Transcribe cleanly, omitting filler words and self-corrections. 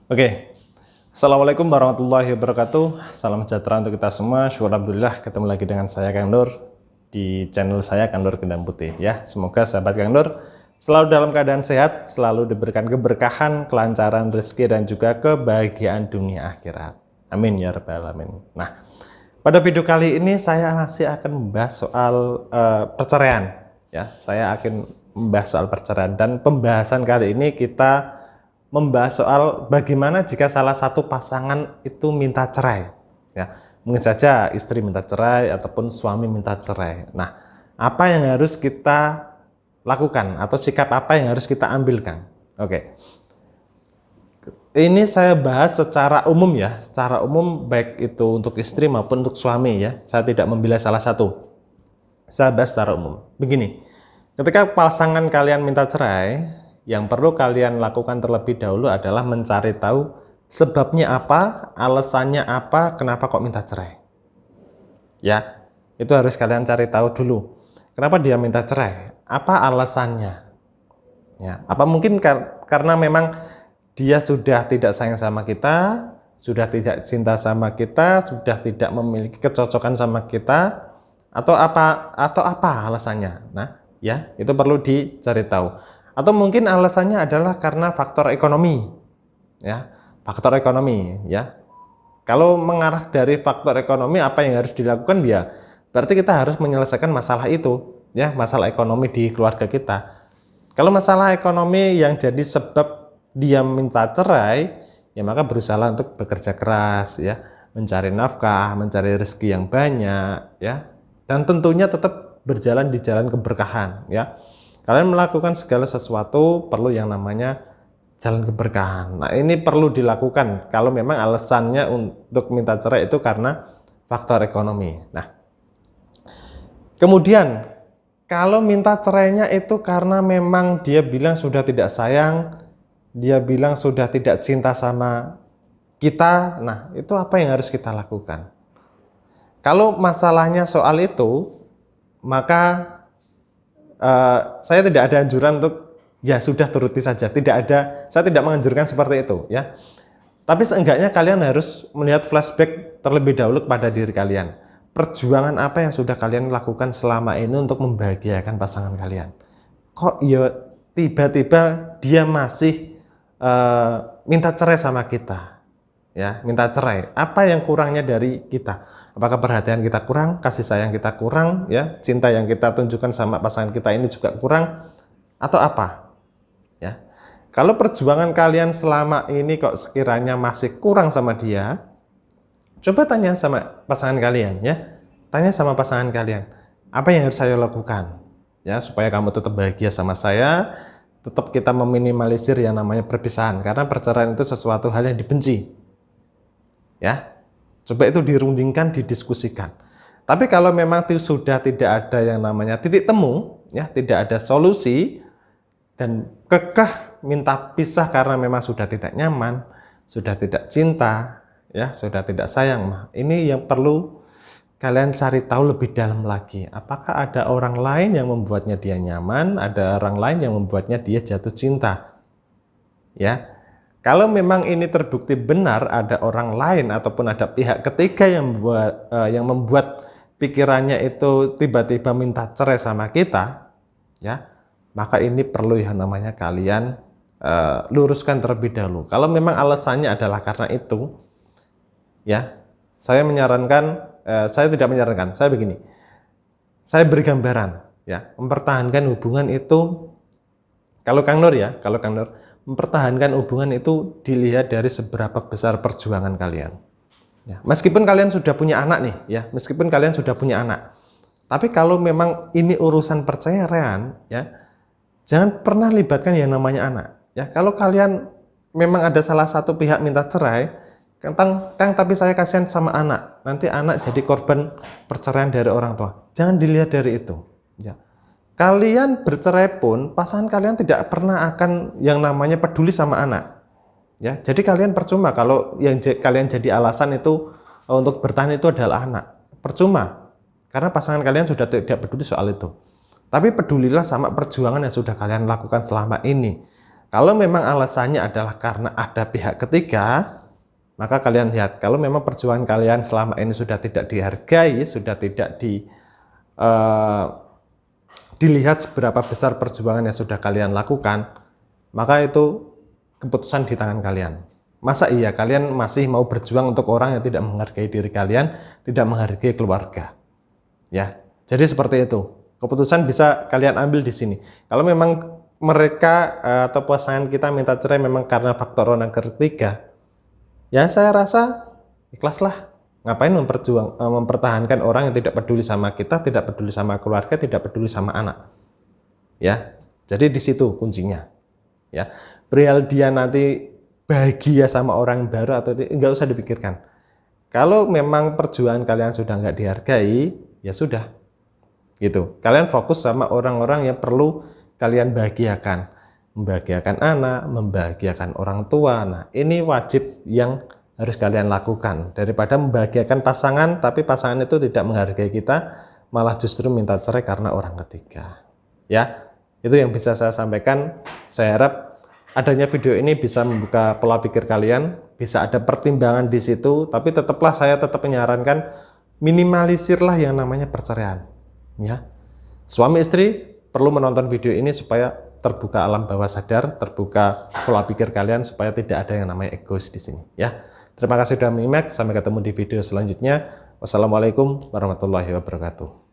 Oke, Assalamualaikum warahmatullahi wabarakatuh. Salam sejahtera untuk kita semua. Syukur Alhamdulillah ketemu lagi dengan saya Kang Nur di channel saya Kang Nur Gendang Putih ya. Semoga sahabat Kang Nur selalu dalam keadaan sehat, selalu diberikan keberkahan, kelancaran rezeki dan juga kebahagiaan dunia akhirat. Amin ya rabbal alamin. Nah, pada video kali ini saya masih akan membahas soal perceraian ya. Saya akan membahas soal perceraian dan pembahasan kali ini kita membahas soal bagaimana jika salah satu pasangan itu minta cerai ya. Mungkin saja istri minta cerai ataupun suami minta cerai. Nah, apa yang harus kita lakukan atau sikap apa yang harus kita ambilkan? Oke. Ini saya bahas secara umum ya, secara umum baik itu untuk istri maupun untuk suami ya. Saya tidak memilih salah satu. Saya bahas secara umum. Begini, ketika pasangan kalian minta cerai, yang perlu kalian lakukan terlebih dahulu adalah mencari tahu sebabnya apa, alasannya apa, kenapa kok minta cerai. Ya, itu harus kalian cari tahu dulu. Kenapa dia minta cerai? Apa alasannya? Ya, apa mungkin karena memang dia sudah tidak sayang sama kita, sudah tidak cinta sama kita, sudah tidak memiliki kecocokan sama kita, atau apa alasannya? Nah, ya, itu perlu dicari tahu. Atau mungkin alasannya adalah karena faktor ekonomi, ya, faktor ekonomi, ya. Kalau mengarah dari faktor ekonomi, apa yang harus dilakukan ya? Berarti kita harus menyelesaikan masalah itu, ya, masalah ekonomi di keluarga kita. Kalau masalah ekonomi yang jadi sebab dia minta cerai, ya maka berusaha untuk bekerja keras, ya, mencari nafkah, mencari rezeki yang banyak, ya, dan tentunya tetap berjalan di jalan keberkahan, ya. Kalian melakukan segala sesuatu perlu yang namanya jalan keberkahan. Nah, ini perlu dilakukan kalau memang alasannya untuk minta cerai itu karena faktor ekonomi. Nah, kemudian kalau minta cerainya itu karena memang dia bilang sudah tidak sayang, dia bilang sudah tidak cinta sama kita, nah itu apa yang harus kita lakukan? Kalau masalahnya soal itu, maka saya tidak ada anjuran untuk ya sudah turuti saja, saya tidak menganjurkan seperti itu ya. Tapi seenggaknya kalian harus melihat flashback terlebih dahulu kepada diri kalian. Perjuangan apa yang sudah kalian lakukan selama ini untuk membahagiakan pasangan kalian? Kok ya tiba-tiba dia masih minta cerai sama kita? Ya, minta cerai. Apa yang kurangnya dari kita? Apakah perhatian kita kurang, kasih sayang kita kurang, ya, cinta yang kita tunjukkan sama pasangan kita ini juga kurang, atau apa? Ya, kalau perjuangan kalian selama ini kok sekiranya masih kurang sama dia, coba tanya sama pasangan kalian, ya, tanya sama pasangan kalian, apa yang harus saya lakukan, ya, supaya kamu tetap bahagia sama saya, tetap kita meminimalisir yang namanya perpisahan, karena perceraian itu sesuatu hal yang dibenci, ya. Coba itu dirundingkan, didiskusikan. Tapi kalau memang sudah tidak ada yang namanya titik temu, ya, tidak ada solusi, dan kekeh minta pisah karena memang sudah tidak nyaman, sudah tidak cinta, ya, sudah tidak sayang, ini yang perlu kalian cari tahu lebih dalam lagi. Apakah ada orang lain yang membuatnya dia nyaman, ada orang lain yang membuatnya dia jatuh cinta, ya. Kalau memang ini terbukti benar ada orang lain ataupun ada pihak ketiga yang membuat pikirannya itu tiba-tiba minta cerai sama kita, ya, maka ini perlu yang namanya kalian luruskan terlebih dahulu. Kalau memang alasannya adalah karena itu, ya, saya tidak menyarankan, saya begini, saya beri gambaran, ya, mempertahankan hubungan itu, kalau Kang Nur mempertahankan hubungan itu dilihat dari seberapa besar perjuangan kalian. Ya, meskipun kalian sudah punya anak nih, ya, tapi kalau memang ini urusan perceraian, ya, jangan pernah libatkan yang namanya anak. Ya, kalau kalian memang ada salah satu pihak minta cerai, Kang, tapi saya kasihan sama anak, nanti anak jadi korban perceraian dari orang tua. Jangan dilihat dari itu. Ya. Kalian bercerai pun pasangan kalian tidak pernah akan yang namanya peduli sama anak, ya. Jadi kalian percuma kalau yang kalian jadi alasan itu untuk bertahan itu adalah anak, percuma, karena pasangan kalian sudah tidak peduli soal itu. Tapi pedulilah sama perjuangan yang sudah kalian lakukan selama ini. Kalau memang alasannya adalah karena ada pihak ketiga, maka kalian lihat, kalau memang perjuangan kalian selama ini sudah tidak dihargai, sudah tidak dilihat seberapa besar perjuangan yang sudah kalian lakukan, maka itu keputusan di tangan kalian. Masa iya kalian masih mau berjuang untuk orang yang tidak menghargai diri kalian, tidak menghargai keluarga? Ya, jadi seperti itu. Keputusan bisa kalian ambil di sini. Kalau memang mereka atau pasangan kita minta cerai memang karena faktor orang ketiga, ya saya rasa ikhlaslah. Ngapain mempertahankan orang yang tidak peduli sama kita, tidak peduli sama keluarga, tidak peduli sama anak. Ya, jadi di situ kuncinya. Ya, perihal dia nanti bahagia sama orang baru atau nggak usah dipikirkan. Kalau memang perjuangan kalian sudah nggak dihargai, ya sudah. Gitu. Kalian fokus sama orang-orang yang perlu kalian bahagiakan. Membahagiakan anak, membahagiakan orang tua. Nah, ini wajib yang harus kalian lakukan. Daripada membahagiakan pasangan, tapi pasangan itu tidak menghargai kita, malah justru minta cerai karena orang ketiga. Ya, itu yang bisa saya sampaikan. Saya harap adanya video ini bisa membuka pola pikir kalian, bisa ada pertimbangan di situ, tapi tetaplah saya tetap menyarankan minimalisirlah yang namanya perceraian. Ya, suami istri perlu menonton video ini supaya terbuka alam bawah sadar, terbuka pola pikir kalian supaya tidak ada yang namanya egois di sini. Ya, terima kasih sudah menyimak. Sampai ketemu di video selanjutnya. Wassalamualaikum warahmatullahi wabarakatuh.